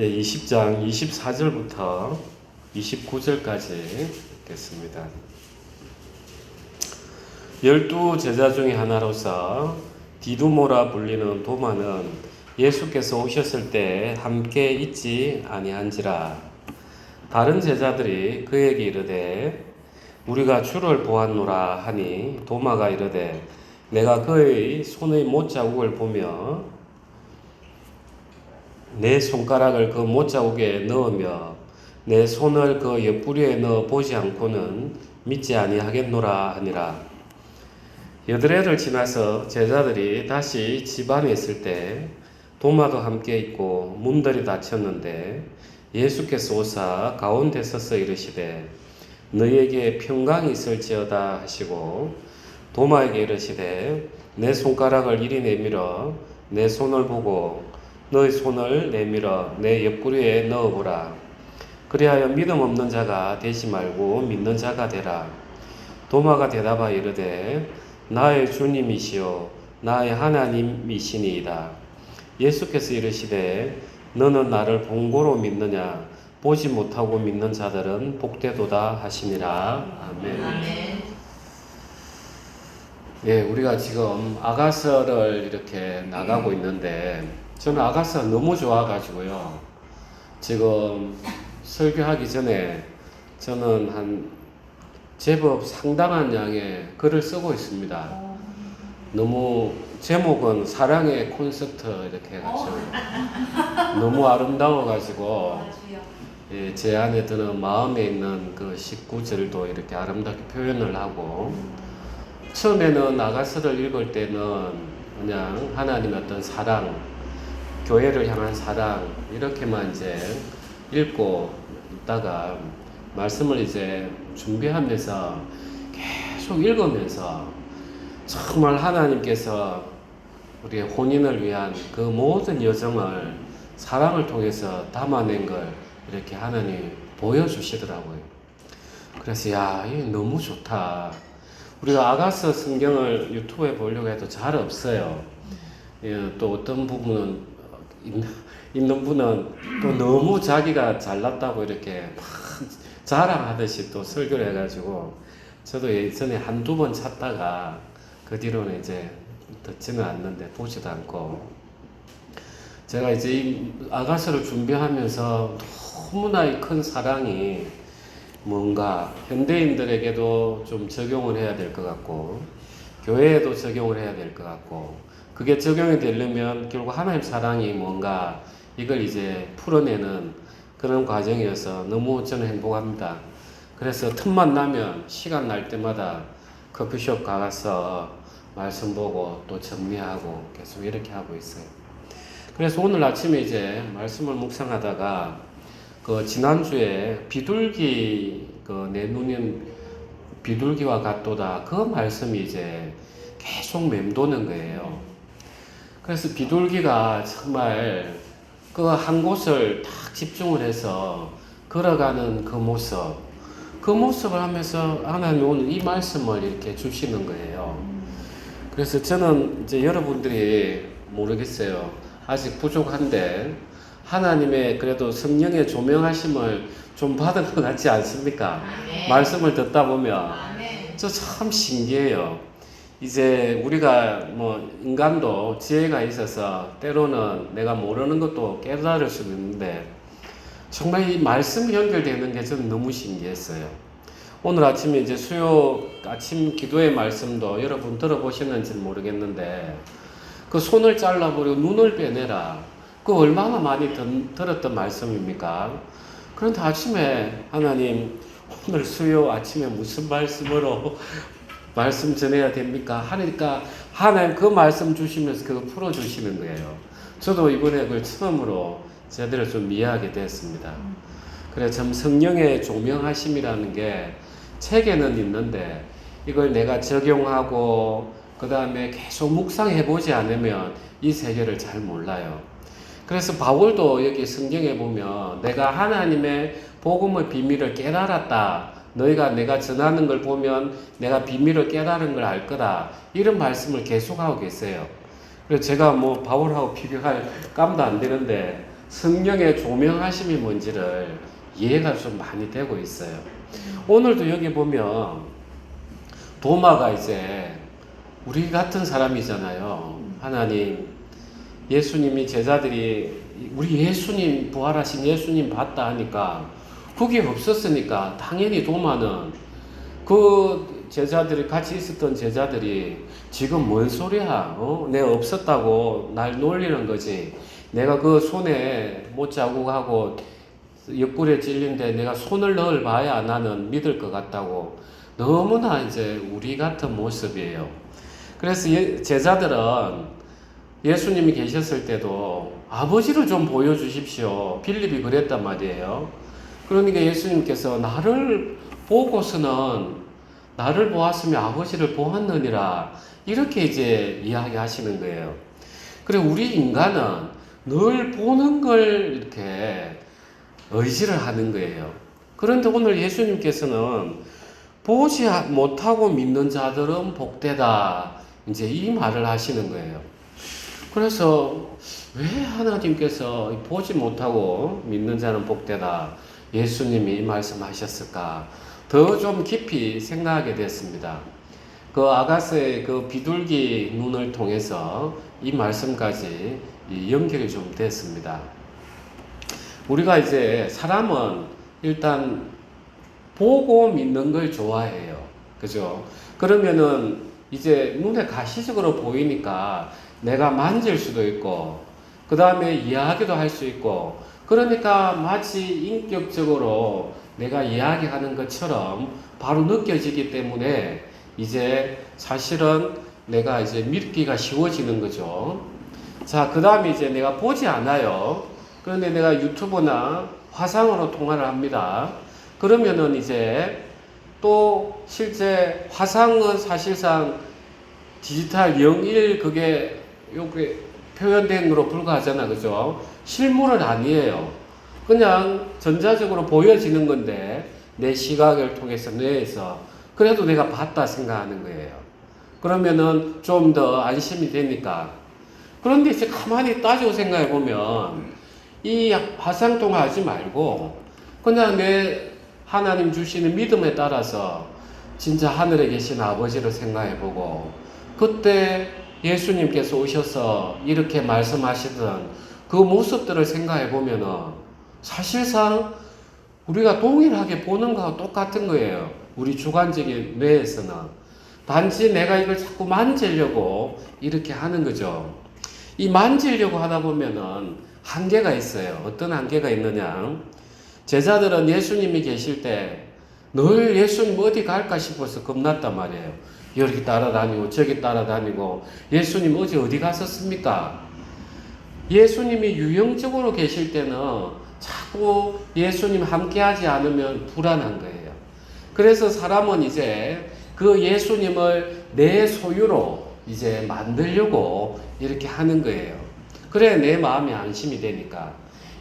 20장 24절부터 29절까지 읽겠습니다. 12 제자 중에 하나로서 디두모라 불리는 도마는 예수께서 오셨을 때 함께 있지 아니한지라. 다른 제자들이 그에게 이르되 우리가 주를 보았노라 하니 도마가 이르되 내가 그의 손의 못자국을 보며 내 손가락을 그 못자국에 넣으며 내 손을 그 옆구리에 넣어 보지 않고는 믿지 아니하겠노라 하니라. 여드레를 지나서 제자들이 다시 집 안에 있을 때 도마도 함께 있고 문들이 닫혔는데 예수께서 오사 가운데 서서 이르시되 너희에게 평강이 있을지어다 하시고 도마에게 이르시되 내 손가락을 이리 내밀어 내 손을 보고 너희 손을 내밀어 내 옆구리에 넣어보라. 그리하여 믿음 없는 자가 되지 말고 믿는 자가 되라. 도마가 대답하여 이르되 나의 주님이시요 나의 하나님이시니이다. 예수께서 이르시되 너는 나를 본고로 믿느냐? 보지 못하고 믿는 자들은 복되도다 하시니라. 아멘. 아멘. 예, 우리가 지금 아가서를 이렇게 나가고 있는데 저는 아가서 너무 좋아가지고요. 지금 설교하기 전에 저는 한 제법 상당한 양의 글을 쓰고 있습니다. 너무 제목은 사랑의 콘서트 이렇게 해가지고 너무 아름다워가지고 예, 제 안에 드는 마음에 있는 그 19절도 이렇게 아름답게 표현을 하고 처음에는 아가서를 읽을 때는 그냥 하나님의 어떤 사랑, 교회를 향한 사랑 이렇게만 이제 읽고 있다가 말씀을 이제 준비하면서 계속 읽으면서 정말 하나님께서 우리의 혼인을 위한 그 모든 여정을 사랑을 통해서 담아낸 걸 이렇게 하나님이 보여주시더라고요. 그래서 야, 이게 너무 좋다. 우리가 아가서 성경을 유튜브에 보려고 해도 잘 없어요. 예, 또 어떤 부분은 있는 분은 또 너무 자기가 잘났다고 이렇게 막 자랑하듯이 또 설교를 해가지고 저도 예전에 한두 번 찾다가 그 뒤로는 이제 듣지는 않는데 보지도 않고 제가 이제 이 아가서를 준비하면서 너무나 큰 사랑이 뭔가 현대인들에게도 좀 적용을 해야 될 것 같고 교회에도 적용을 해야 될 것 같고 그게 적용이 되려면 결국 하나님 사랑이 뭔가 이걸 이제 풀어내는 그런 과정이어서 너무 저는 행복합니다. 그래서 틈만 나면 시간 날 때마다 커피숍 가서 말씀 보고 또 정리하고 계속 이렇게 하고 있어요. 그래서 오늘 아침에 이제 말씀을 묵상하다가 그 지난주에 비둘기 그 내 눈은 비둘기와 같도다 그 말씀이 이제 계속 맴도는 거예요. 그래서 비둘기가 정말 그 한 곳을 딱 집중을 해서 걸어가는 그 모습을 하면서 하나님이 오늘 이 말씀을 이렇게 주시는 거예요. 그래서 저는 이제 여러분들이 모르겠어요. 아직 부족한데 하나님의 그래도 성령의 조명하심을 좀 받은 것 같지 않습니까? 네. 말씀을 듣다 보면 저 참 신기해요. 이제 우리가 뭐 인간도 지혜가 있어서 때로는 내가 모르는 것도 깨달을 수 있는데 정말 이 말씀 연결되는 게 저는 너무 신기했어요. 오늘 아침에 이제 수요 아침 기도의 말씀도 여러분 들어보셨는지 모르겠는데 그 손을 잘라버리고 눈을 빼내라. 그 얼마나 많이 들었던 말씀입니까? 그런데 아침에 하나님 오늘 수요 아침에 무슨 말씀으로 말씀 전해야 됩니까? 하니까 하나님 그 말씀 주시면서 그거 풀어주시는 거예요. 저도 이번에 그걸 처음으로 제대로 좀 이해하게 됐습니다. 그래서 참 성령의 조명하심이라는 게 책에는 있는데 이걸 내가 적용하고 그 다음에 계속 묵상해보지 않으면 이 세계를 잘 몰라요. 그래서 바울도 여기 성경에 보면 내가 하나님의 복음의 비밀을 깨달았다. 너희가 내가 전하는 걸 보면 내가 비밀을 깨달은 걸 알 거다. 이런 말씀을 계속하고 계세요. 그래서 제가 뭐 바울하고 비교할 깜도 안 되는데 성령의 조명하심이 뭔지를 이해가 좀 많이 되고 있어요. 오늘도 여기 보면 도마가 이제 우리 같은 사람이잖아요. 하나님, 예수님이 제자들이 우리 예수님 부활하신 예수님 봤다 하니까 그게 없었으니까 당연히 도마는 그 제자들이 같이 있었던 제자들이 지금 뭔 소리야? 내가 없었다고 날 놀리는 거지. 내가 그 손에 못자국하고 옆구리에 찔린데 내가 손을 넣을 봐야 나는 믿을 것 같다고. 너무나 이제 우리 같은 모습이에요. 그래서 제자들은 예수님이 계셨을 때도 아버지를 좀 보여주십시오. 빌립이 그랬단 말이에요. 그러니까 예수님께서 나를 보고서는 나를 보았으면 아버지를 보았느니라 이렇게 이제 이야기하시는 거예요. 그리고 우리 인간은 늘 보는 걸 이렇게 의지를 하는 거예요. 그런데 오늘 예수님께서는 보지 못하고 믿는 자들은 복되다 이제 이 말을 하시는 거예요. 그래서 왜 하나님께서 보지 못하고 믿는 자는 복되다 예수님이 말씀하셨을까? 더 좀 깊이 생각하게 됐습니다. 그 아가스의 그 비둘기 눈을 통해서 이 말씀까지 연결이 좀 됐습니다. 우리가 이제 사람은 일단 보고 믿는 걸 좋아해요. 그죠? 그러면은 이제 눈에 가시적으로 보이니까 내가 만질 수도 있고, 그 다음에 이야기도 할 수 있고, 그러니까 마치 인격적으로 내가 이야기하는 것처럼 바로 느껴지기 때문에 이제 사실은 내가 이제 믿기가 쉬워지는 거죠. 자, 그 다음에 이제 내가 보지 않아요. 그런데 내가 유튜브나 화상으로 통화를 합니다. 그러면은 이제 또 실제 화상은 사실상 디지털 01 그게 요게 표현된 거로 불과하잖아. 그죠? 실물은 아니에요. 그냥 전자적으로 보여지는 건데 내 시각을 통해서 뇌에서 그래도 내가 봤다 생각하는 거예요. 그러면은 좀 더 안심이 되니까. 그런데 이제 가만히 따지고 생각해 보면 이 화상통화 하지 말고 그냥 내 하나님 주시는 믿음에 따라서 진짜 하늘에 계신 아버지를 생각해 보고 그때 예수님께서 오셔서 이렇게 말씀하시던 그 모습들을 생각해 보면은 사실상 우리가 동일하게 보는 거하고 똑같은 거예요. 우리 주관적인 뇌에서는. 단지 내가 이걸 자꾸 만지려고 이렇게 하는 거죠. 이 만지려고 하다 보면은 한계가 있어요. 어떤 한계가 있느냐. 제자들은 예수님이 계실 때 늘 예수님 어디 갈까 싶어서 겁났단 말이에요. 여기 따라다니고 저기 따라다니고 예수님 어디 갔었습니까? 예수님이 유형적으로 계실 때는 자꾸 예수님 함께하지 않으면 불안한 거예요. 그래서 사람은 이제 그 예수님을 내 소유로 이제 만들려고 이렇게 하는 거예요. 그래 내 마음이 안심이 되니까.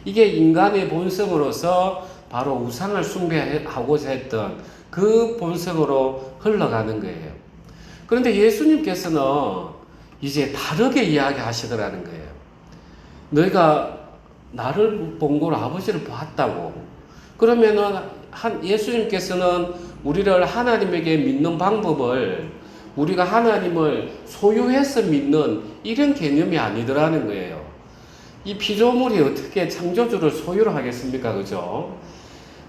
이게 인간의 본성으로서 바로 우상을 숭배하고자 했던 그 본성으로 흘러가는 거예요. 그런데 예수님께서는 이제 다르게 이야기하시더라는 거예요. 너희가 나를 본 걸 아버지를 봤다고. 그러면은 예수님께서는 우리를 하나님에게 믿는 방법을 우리가 하나님을 소유해서 믿는 이런 개념이 아니더라는 거예요. 이 피조물이 어떻게 창조주를 소유를 하겠습니까? 그죠?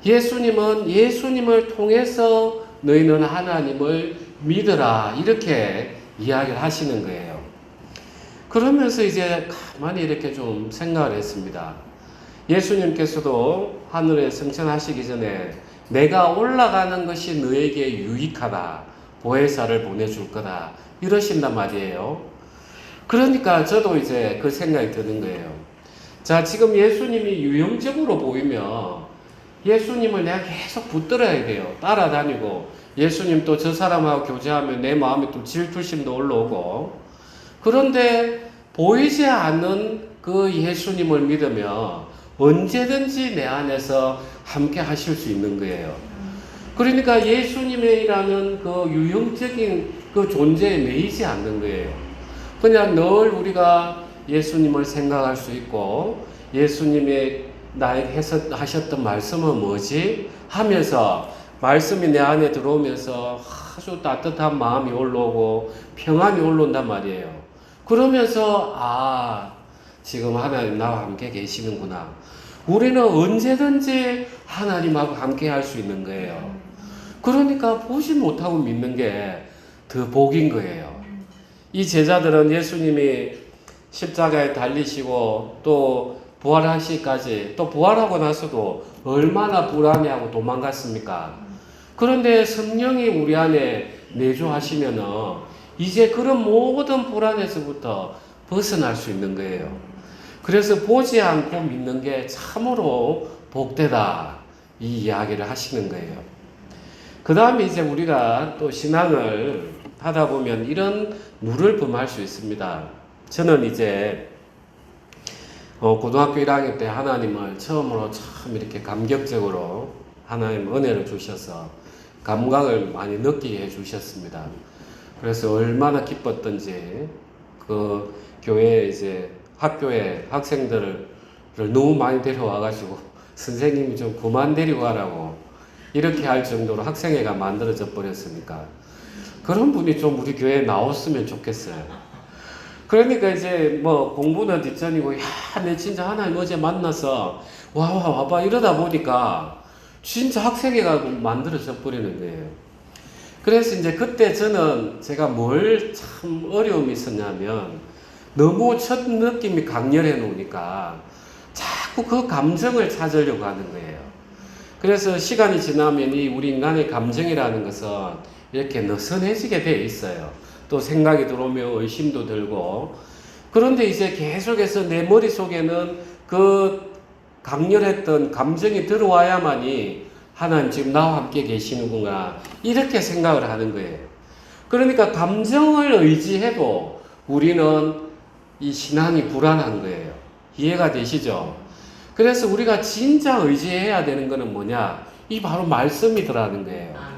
예수님은 예수님을 통해서 너희는 하나님을 믿으라. 이렇게 이야기를 하시는 거예요. 그러면서 이제 가만히 이렇게 좀 생각을 했습니다. 예수님께서도 하늘에 승천하시기 전에 내가 올라가는 것이 너에게 유익하다. 보혜사를 보내줄 거다. 이러신단 말이에요. 그러니까 저도 이제 그 생각이 드는 거예요. 자, 지금 예수님이 유형적으로 보이면 예수님을 내가 계속 붙들어야 돼요. 따라다니고 예수님 또 저 사람하고 교제하면 내 마음에 또 질투심도 올라오고 그런데 보이지 않는 그 예수님을 믿으면 언제든지 내 안에서 함께 하실 수 있는 거예요. 그러니까 예수님이라는 그 유형적인 그 존재에 매이지 않는 거예요. 그냥 늘 우리가 예수님을 생각할 수 있고 예수님이 나에게 하셨던 말씀은 뭐지? 하면서 말씀이 내 안에 들어오면서 아주 따뜻한 마음이 올라오고 평안이 올라온단 말이에요. 그러면서 지금 하나님 나와 함께 계시는구나. 우리는 언제든지 하나님하고 함께 할 수 있는 거예요. 그러니까 보지 못하고 믿는 게 더 복인 거예요. 이 제자들은 예수님이 십자가에 달리시고 또 부활하시기까지 또 부활하고 나서도 얼마나 불안해하고 도망갔습니까? 그런데 성령이 우리 안에 내주하시면은 이제 그런 모든 불안에서부터 벗어날 수 있는 거예요. 그래서 보지 않고 믿는 게 참으로 복되다, 이 이야기를 하시는 거예요. 그 다음에 이제 우리가 또 신앙을 하다 보면 이런 누를 범할 수 있습니다. 저는 이제 고등학교 1학년 때 하나님을 처음으로 참 이렇게 감격적으로 하나님 은혜를 주셔서 감각을 많이 느끼게 해주셨습니다. 그래서 얼마나 기뻤던지 그 교회에 이제 학교에 학생들을 너무 많이 데려와가지고 선생님이 좀 그만 데리고 가라고 이렇게 할 정도로 학생회가 만들어져 버렸으니까 그런 분이 좀 우리 교회에 나왔으면 좋겠어요. 그러니까 이제 뭐 공부는 뒷전이고, 내 진짜 하나님 어제 만나서 와봐 이러다 보니까 진짜 학생회가 만들어져 버리는 거예요. 그래서 이제 그때 제가 뭘 참 어려움이 있었냐면 너무 첫 느낌이 강렬해 놓으니까 자꾸 그 감정을 찾으려고 하는 거예요. 그래서 시간이 지나면 우리 인간의 감정이라는 것은 이렇게 느슨해지게 돼 있어요. 또 생각이 들어오면 의심도 들고. 그런데 이제 계속해서 내 머릿속에는 그 강렬했던 감정이 들어와야만이 하나님 지금 나와 함께 계시는구나, 이렇게 생각을 하는 거예요. 그러니까 감정을 의지해도 우리는 이 신앙이 불안한 거예요. 이해가 되시죠? 그래서 우리가 진짜 의지해야 되는 거는 뭐냐? 이 바로 말씀이더라는 거예요.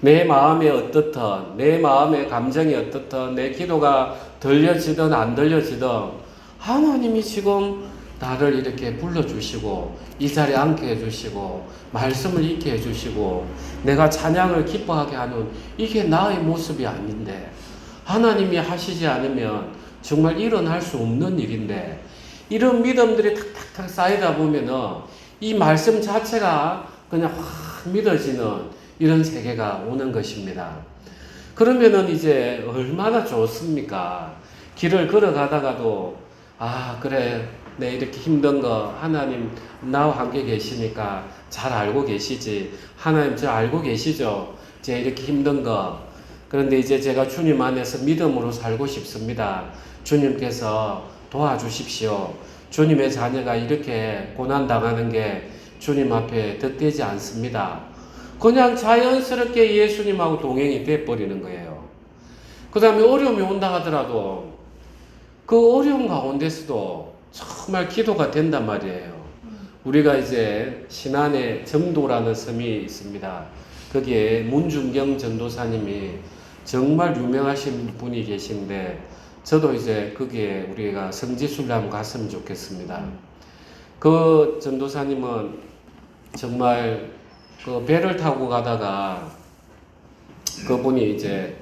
내 마음에 어떻든, 내 마음의 감정이 어떻든, 내 기도가 들려지든 안 들려지든 하나님이 지금 나를 이렇게 불러주시고 이 자리에 앉게 해주시고 말씀을 읽게 해주시고 내가 찬양을 기뻐하게 하는, 이게 나의 모습이 아닌데, 하나님이 하시지 않으면 정말 일어날 수 없는 일인데, 이런 믿음들이 탁탁탁 쌓이다 보면은 이 말씀 자체가 그냥 확 믿어지는 이런 세계가 오는 것입니다. 그러면은 이제 얼마나 좋습니까? 길을 걸어가다가도 그래, 내 이렇게 힘든 거 하나님 나와 함께 계시니까 잘 알고 계시지. 하나님 저 알고 계시죠? 제 이렇게 힘든 거. 그런데 이제 제가 주님 안에서 믿음으로 살고 싶습니다. 주님께서 도와주십시오. 주님의 자녀가 이렇게 고난당하는 게 주님 앞에 덧대지 않습니다. 그냥 자연스럽게 예수님하고 동행이 돼버리는 거예요. 그 다음에 어려움이 온다 하더라도 그 어려움 가운데서도 정말 기도가 된단 말이에요. 우리가 이제 신안에 정도라는 섬이 있습니다. 거기에 문중경 전도사님이 정말 유명하신 분이 계신데, 저도 이제 거기에 우리가 성지순례 한번 갔으면 좋겠습니다. 그 전도사님은 정말 그 배를 타고 가다가 그분이 이제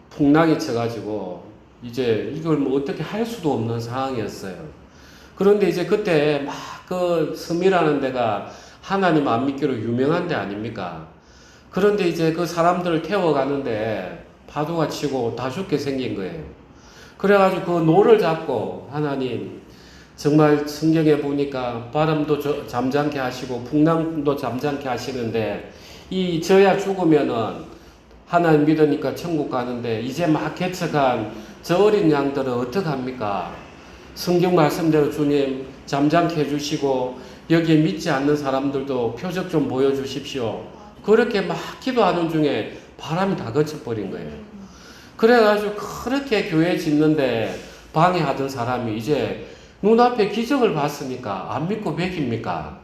풍랑이 쳐가지고 이제 이걸 뭐 어떻게 할 수도 없는 상황이었어요. 그런데 이제 그때 막 그 섬이라는 데가 하나님 안 믿기로 유명한 데 아닙니까? 그런데 이제 그 사람들을 태워가는데 파도가 치고 다 죽게 생긴 거예요. 그래가지고 그 노를 잡고, 하나님 정말 성경에 보니까 바람도 잠잠케 하시고 풍랑도 잠잠케 하시는데 저야 죽으면은 하나님 믿으니까 천국 가는데 이제 막 개척한 저 어린 양들은 어떡합니까? 성경 말씀대로 주님 잠잠케 해주시고 여기에 믿지 않는 사람들도 표적 좀 보여주십시오. 그렇게 막 기도하는 중에 바람이 다 그쳐버린 거예요. 그래가지고 그렇게 교회 짓는데 방해하던 사람이 이제 눈앞에 기적을 봤으니까 안 믿고 맥입니까?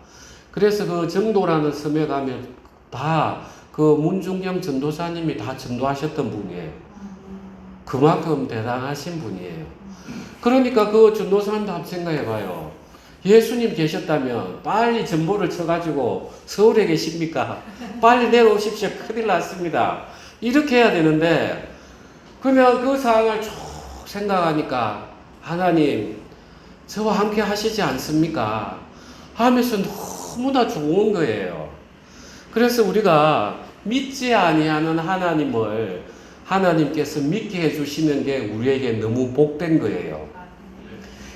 그래서 그 정도라는 섬에 가면 다 그 문중경 전도사님이 다 전도하셨던 분이에요. 그만큼 대단하신 분이에요. 그러니까 그 전도사님도 한번 생각해봐요. 예수님 계셨다면 빨리 전보를 쳐가지고 서울에 계십니까? 빨리 내려오십시오. 큰일 났습니다. 이렇게 해야 되는데, 그러면 그 상황을 쭉 생각하니까 하나님 저와 함께 하시지 않습니까? 하면서 너무나 좋은 거예요. 그래서 우리가 믿지 아니하는 하나님을 하나님께서 믿게 해주시는 게 우리에게 너무 복된 거예요.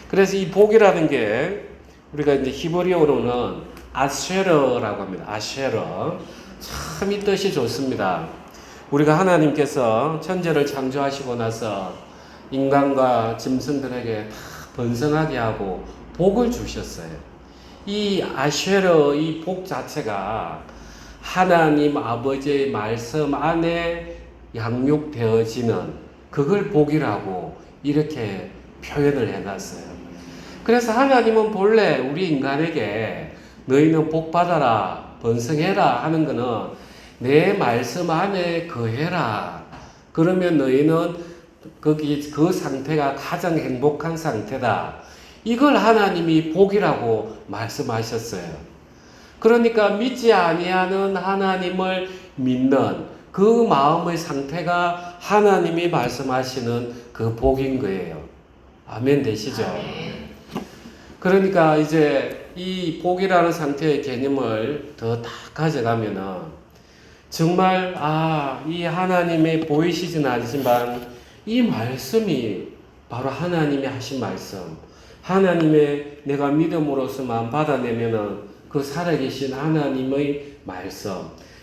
그래서 이 복이라는 게 우리가 이제 히브리어로는 아쉐러라고 합니다. 아쉐러. 참 이 뜻이 좋습니다. 우리가 하나님께서 천지를 창조하시고 나서 인간과 짐승들에게 다 번성하게 하고 복을 주셨어요. 이 아쉐러, 이 복 자체가 하나님 아버지의 말씀 안에 양육되어지는 그걸 복이라고 이렇게 표현을 해놨어요. 그래서 하나님은 본래 우리 인간에게 너희는 복 받아라, 번성해라 하는 거는 내 말씀 안에 거해라. 그러면 너희는 그 상태가 가장 행복한 상태다. 이걸 하나님이 복이라고 말씀하셨어요. 그러니까 믿지 아니하는 하나님을 믿는 그 마음의 상태가 하나님이 말씀하시는 그 복인 거예요. 아멘 되시죠? 그러니까 이제 이 복이라는 상태의 개념을 더 딱 가져가면은 정말 이 하나님의 보이시진 않지만 이 말씀이 바로 하나님이 하신 말씀, 하나님의 내가 믿음으로서만 받아내면은 그 살아계신 하나님의 말씀,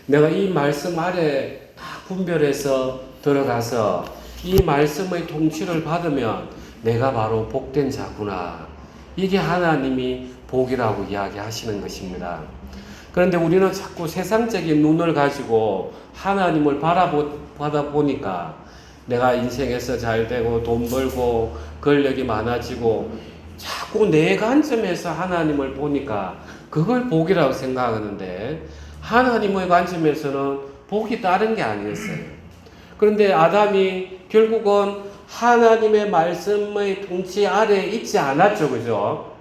내가 이 말씀 아래 다 분별해서 들어가서 이 말씀의 통치를 받으면 내가 바로 복된 자구나. 이게 하나님이 복이라고 이야기하시는 것입니다. 그런데 우리는 자꾸 세상적인 눈을 가지고 하나님을 바라보다 보니까 내가 인생에서 잘 되고 돈 벌고 권력이 많아지고 자꾸 내 관점에서 하나님을 보니까 그걸 복이라고 생각하는데 하나님의 관점에서는 복이 다른 게 아니었어요. 그런데 아담이 결국은 하나님의 말씀의 통치 아래에 있지 않았죠. 그죠?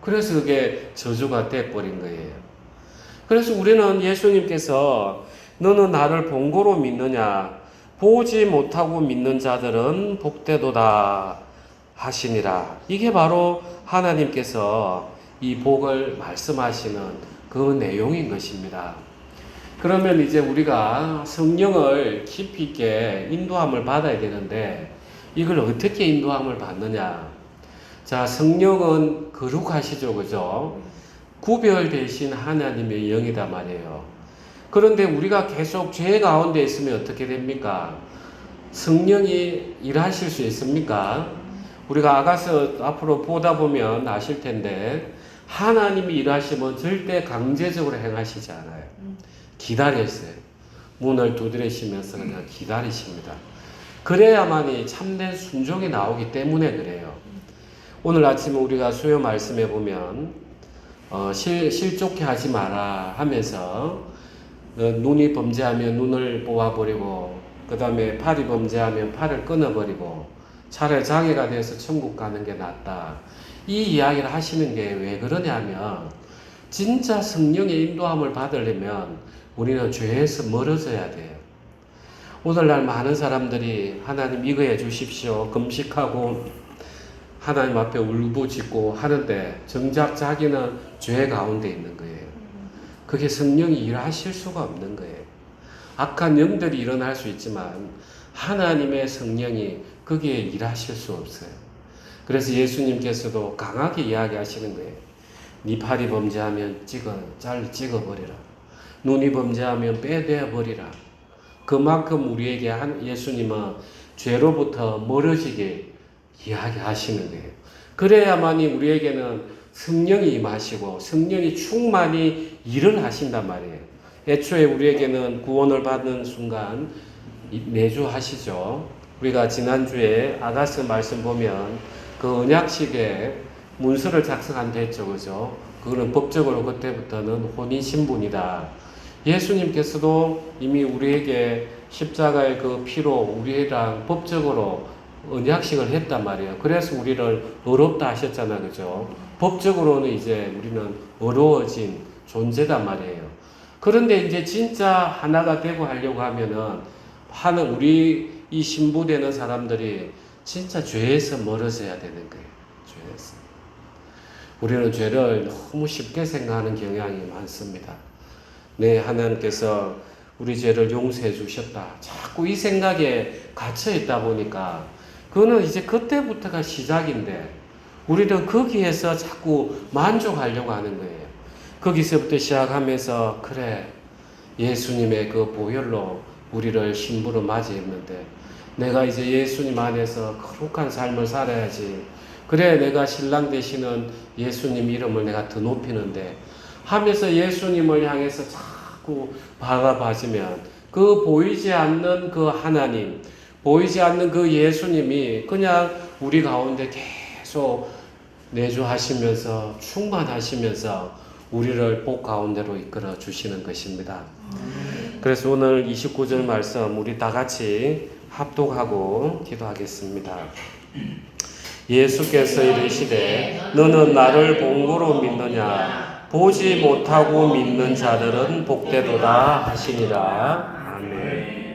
그래서 그게 저주가 돼버린 거예요. 그래서 우리는 예수님께서 너는 나를 본고로 믿느냐? 보지 못하고 믿는 자들은 복되도다 하시니라. 이게 바로 하나님께서 이 복을 말씀하시는 그 내용인 것입니다. 그러면 이제 우리가 성령을 깊이 있게 인도함을 받아야 되는데 이걸 어떻게 인도함을 받느냐? 자, 성령은 거룩하시죠, 그죠? 구별되신 하나님의 영이다 말이에요. 그런데 우리가 계속 죄 가운데 있으면 어떻게 됩니까? 성령이 일하실 수 있습니까? 우리가 아가서 앞으로 보다 보면 아실 텐데 하나님이 일하시면 절대 강제적으로 행하시지 않아요. 기다렸어요. 문을 두드리시면서 그냥 기다리십니다. 그래야만이 참된 순종이 나오기 때문에 그래요. 오늘 아침에 우리가 수요 말씀에 보면 실족해 하지 마라 하면서 눈이 범죄하면 눈을 뽑아버리고 그 다음에 팔이 범죄하면 팔을 끊어버리고 차라리 장애가 돼서 천국 가는 게 낫다. 이 이야기를 하시는 게 왜 그러냐면 진짜 성령의 인도함을 받으려면 우리는 죄에서 멀어져야 돼요. 오늘날 많은 사람들이 하나님 이거 해주십시오. 금식하고 하나님 앞에 울부짖고 하는데 정작 자기는 죄 가운데 있는 거예요. 그게 성령이 일하실 수가 없는 거예요. 악한 영들이 일어날 수 있지만 하나님의 성령이 거기에 일하실 수 없어요. 그래서 예수님께서도 강하게 이야기하시는 거예요. 네 팔이 범죄하면 찍어버리라. 눈이 범죄하면 빼내버리라. 그만큼 우리에게 예수님은 죄로부터 멀어지게 이야기하시는 거예요. 그래야만이 우리에게는 성령이 임하시고 성령이 충만히 일을 하신단 말이에요. 애초에 우리에게는 구원을 받는 순간 매주 하시죠. 우리가 지난주에 아가서 말씀 보면 그 언약식에 문서를 작성한다 했죠. 그죠? 그거는 법적으로 그때부터는 혼인신분이다. 예수님께서도 이미 우리에게 십자가의 그 피로 우리랑 법적으로 언약식을 했단 말이에요. 그래서 우리를 의롭다 하셨잖아요. 그죠? 법적으로는 이제 우리는 어려워진 존재단 말이에요. 그런데 이제 진짜 하나가 되고 하려고 하면은 우리 이 신부되는 사람들이 진짜 죄에서 멀어져야 되는 거예요. 죄에서. 우리는 죄를 너무 쉽게 생각하는 경향이 많습니다. 네, 하나님께서 우리 죄를 용서해 주셨다. 자꾸 이 생각에 갇혀 있다 보니까 그거는 이제 그때부터가 시작인데 우리는 거기에서 자꾸 만족하려고 하는 거예요. 거기서부터 시작하면서 그래, 예수님의 그 보혈로 우리를 신부로 맞이했는데 내가 이제 예수님 안에서 거룩한 삶을 살아야지. 그래, 내가 신랑 되시는 예수님 이름을 내가 더 높이는데 하면서 예수님을 향해서 자꾸 바라봐지면 그 보이지 않는 그 하나님, 보이지 않는 그 예수님이 그냥 우리 가운데 계속 내주하시면서 충만하시면서 우리를 복 가운데로 이끌어 주시는 것입니다. 그래서 오늘 29절 말씀 우리 다 같이 합독하고 기도하겠습니다. 예수께서 이르시되 너는 나를 본고로 믿느냐 보지 못하고 믿는 자들은 복되도다 하시니라. 아멘.